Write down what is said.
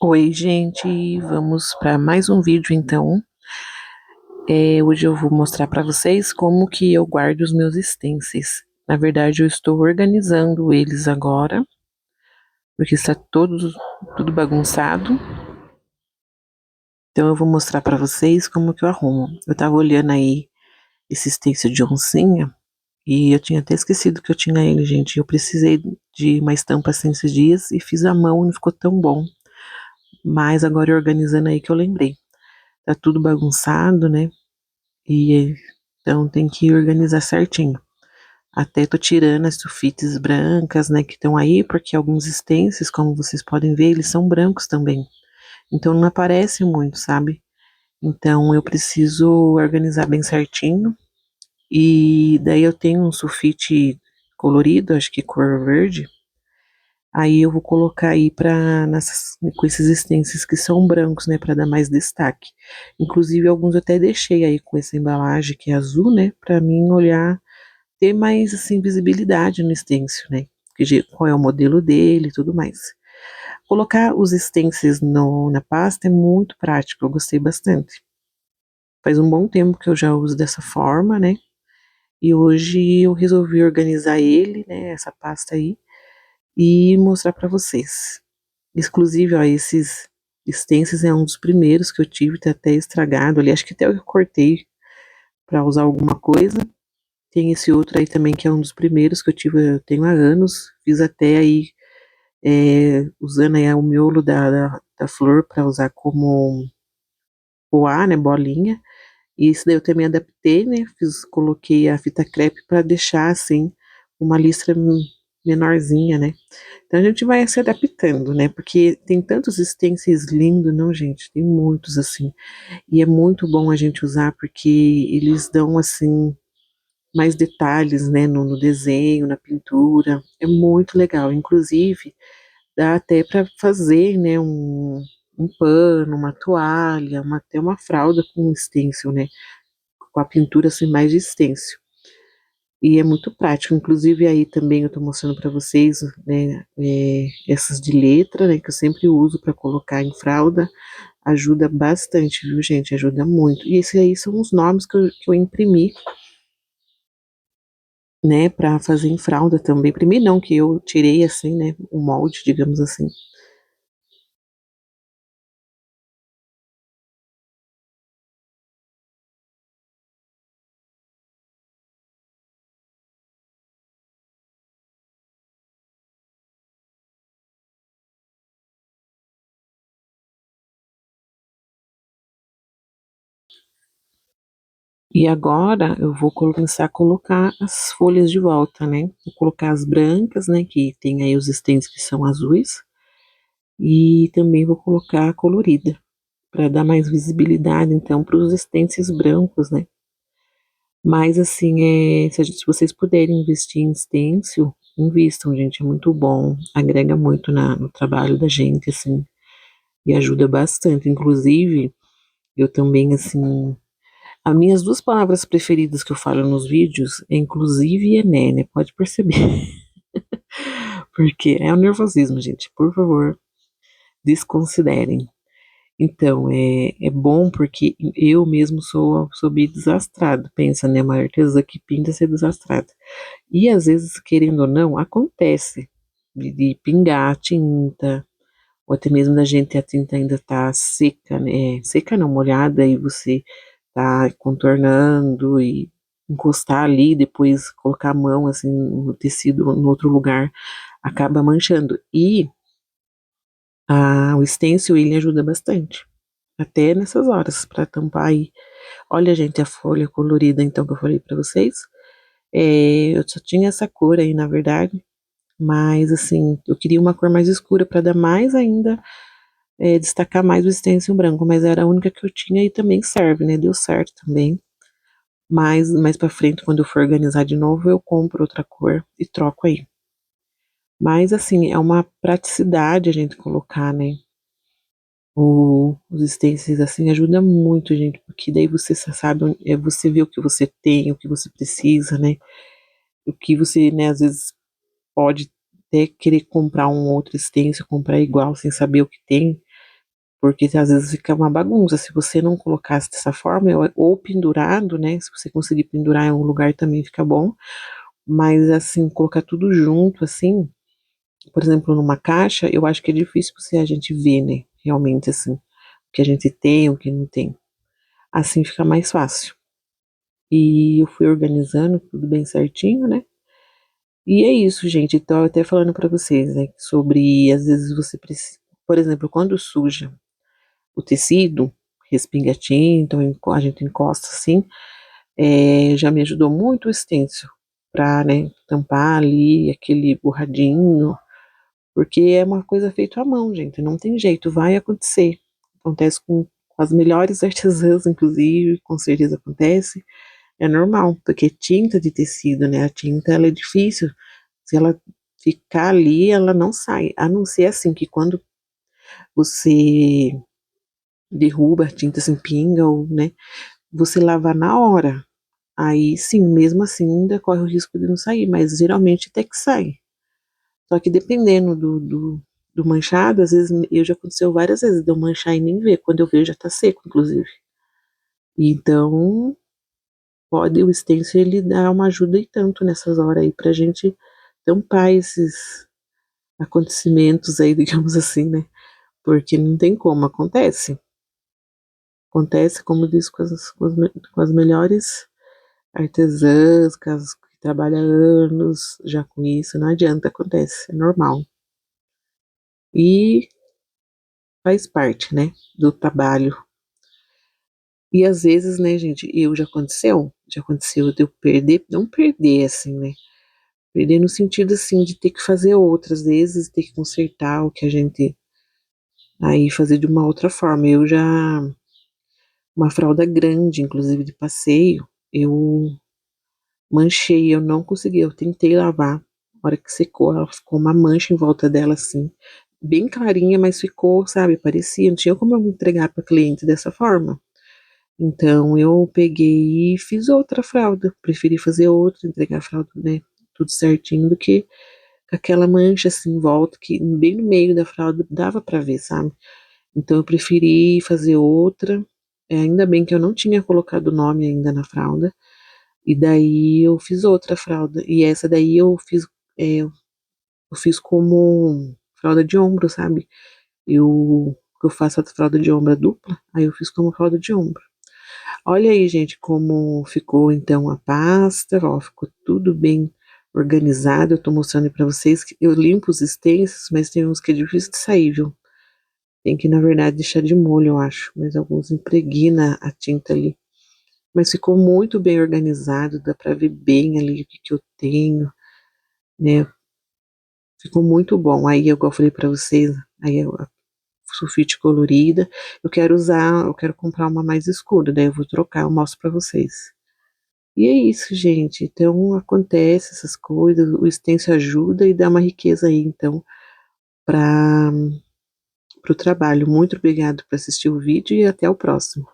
Oi, gente, vamos para mais um vídeo então. Hoje eu vou mostrar para vocês como que eu guardo os meus stencils. Na verdade, eu estou organizando eles agora, porque está tudo bagunçado. Então eu vou mostrar para vocês como que eu arrumo. Eu tava olhando aí esse stencil de oncinha e eu tinha até esquecido que eu tinha ele, gente. Eu precisei de uma estampa assim esses dias e fiz à mão e não ficou tão bom. Mas agora organizando aí que eu lembrei. Tá tudo bagunçado, né? E então tem que organizar certinho. Até tô tirando as sulfites brancas, né, que estão aí, porque alguns stencils, como vocês podem ver, eles são brancos também. Então não aparece muito, sabe? Então eu preciso organizar bem certinho. E daí eu tenho um sulfite colorido, acho que cor verde. Aí eu vou colocar aí com esses stencils que são brancos, né, para dar mais destaque. Inclusive alguns eu até deixei aí com essa embalagem que é azul, né, para mim olhar, ter mais assim visibilidade no stencil, né? Qual é o modelo dele e tudo mais. Colocar os stencils na pasta é muito prático, eu gostei bastante. Faz um bom tempo que eu já uso dessa forma, né? E hoje eu resolvi organizar ele, né, essa pasta aí, e mostrar para vocês. Exclusive, ó, esses stencils é um dos primeiros que eu tive, tá até estragado ali, acho que até eu cortei para usar alguma coisa. Tem esse outro aí também que é um dos primeiros que eu tive, eu tenho há anos, fiz até aí, usando aí o miolo da flor para usar como poá, né, bolinha. E isso daí eu também adaptei, né, coloquei a fita crepe para deixar assim, uma listra menorzinha, né. Então a gente vai se adaptando, né, porque tem tantos stencils lindos, não, gente, tem muitos assim. E é muito bom a gente usar porque eles dão assim mais detalhes, né, no desenho, na pintura. É muito legal. Inclusive, dá até para fazer, né, um pano, uma toalha, até uma fralda com stencil, né, com a pintura assim mais de stencil. E é muito prático. Inclusive aí também eu estou mostrando para vocês, né, essas de letra, né, que eu sempre uso para colocar em fralda. Ajuda bastante, viu, gente? Ajuda muito. E esses aí são os nomes que eu imprimi, né, para fazer em fralda também. Primeiro não, que eu tirei assim, né, o molde, digamos assim. E agora eu vou começar a colocar as folhas de volta, né? Vou colocar as brancas, né, que tem aí os stencils que são azuis, e também vou colocar a colorida, para dar mais visibilidade então para os stencils brancos, né? Mas assim, se vocês puderem investir em stencil, invistam, gente, é muito bom, agrega muito no trabalho da gente, assim, e ajuda bastante. Inclusive, eu também, assim, as minhas duas palavras preferidas que eu falo nos vídeos é inclusive e né? Pode perceber. Porque é o nervosismo, gente. Por favor, desconsiderem. Então, é bom porque eu mesmo sou bem desastrado. Pensa, né? Uma artesã que pinta ser desastrada. E às vezes, querendo ou não, acontece de pingar a tinta, ou até mesmo da gente a tinta ainda tá seca, né? Seca não, molhada, e você tá contornando e encostar ali, depois colocar a mão assim no tecido no outro lugar, acaba manchando. E o stencil ele ajuda bastante, até nessas horas, para tampar aí. Olha, gente, a folha colorida então que eu falei para vocês. Eu só tinha essa cor aí, na verdade, mas assim, eu queria uma cor mais escura para dar mais ainda, destacar mais o stencil branco, mas era a única que eu tinha e também serve, né? Deu certo também. Mas mais para frente, quando eu for organizar de novo, eu compro outra cor e troco aí. Mas assim, é uma praticidade a gente colocar, né? Os stencils assim ajuda muito, gente, porque daí você sabe, você vê o que você tem, o que você precisa, né? O que você, né, às vezes pode até querer comprar um outro stencil, comprar igual sem saber o que tem. porque às vezes fica uma bagunça. Se você não colocasse dessa forma, ou pendurado, né? Se você conseguir pendurar em um lugar também fica bom, mas assim, colocar tudo junto, assim, por exemplo, numa caixa, eu acho que é difícil a gente ver, né? Realmente, assim, o que a gente tem, o que não tem. Assim fica mais fácil. E eu fui organizando tudo bem certinho, né? E é isso, gente. Então, eu até falando pra vocês, né, sobre às vezes você precisa, por exemplo, quando suja o tecido, respinga tinta, ou a gente encosta assim, já me ajudou muito o stencil pra, né, tampar ali aquele borradinho, porque é uma coisa feita à mão, gente, não tem jeito, vai acontecer. Acontece com as melhores artesãs, inclusive, com certeza acontece. É normal, porque tinta de tecido, né? A tinta ela é difícil. Se ela ficar ali, ela não sai. A não ser assim que quando você derruba a tinta assim, pinga, ou, né? Você lavar na hora. Aí sim, mesmo assim, ainda corre o risco de não sair, mas geralmente até que sai. Só que dependendo do manchado, às vezes eu já aconteceu várias vezes de eu manchar e nem ver. Quando eu vejo já tá seco, inclusive. Então, pode o stencil ele dar uma ajuda e tanto nessas horas aí pra gente tampar esses acontecimentos aí, digamos assim, né? Porque não tem como, acontece. Acontece, como diz, com as melhores artesãs, que trabalham anos já com isso, não adianta, acontece, é normal. E faz parte, né, do trabalho. E às vezes, né, gente, já aconteceu de eu perder, não perder assim, né, perder no sentido assim de ter que fazer outras vezes, ter que consertar o que a gente aí fazer de uma outra forma. Eu já uma fralda grande, inclusive de passeio, eu manchei, eu não consegui, eu tentei lavar. Na hora que secou, ela ficou uma mancha em volta dela assim, bem clarinha, mas ficou, sabe, parecia, não tinha como eu entregar para cliente dessa forma. Então eu peguei e fiz outra fralda, preferi fazer outra, entregar a fralda, né, tudo certinho do que com aquela mancha assim em volta que bem no meio da fralda dava para ver, sabe? Então eu preferi fazer outra. Ainda bem que eu não tinha colocado o nome ainda na fralda. E daí eu fiz outra fralda. E essa daí eu fiz como fralda de ombro, sabe? Eu faço a fralda de ombro dupla, aí eu fiz como fralda de ombro. Olha aí, gente, como ficou então a pasta, ó, ficou tudo bem organizado. Eu tô mostrando para vocês que eu limpo os stencils, mas tem uns que é difícil de sair, viu? Tem que, na verdade, deixar de molho, eu acho, mas alguns impregna a tinta ali. Mas ficou muito bem organizado, dá para ver bem ali o que eu tenho, né? Ficou muito bom. Aí, igual eu falei para vocês, aí a sulfite colorida, eu quero comprar uma mais escura, daí eu vou trocar, eu mostro para vocês. E é isso, gente. Então, acontece essas coisas, o stencil ajuda e dá uma riqueza aí, então, para o trabalho. Muito obrigado por assistir o vídeo e até o próximo.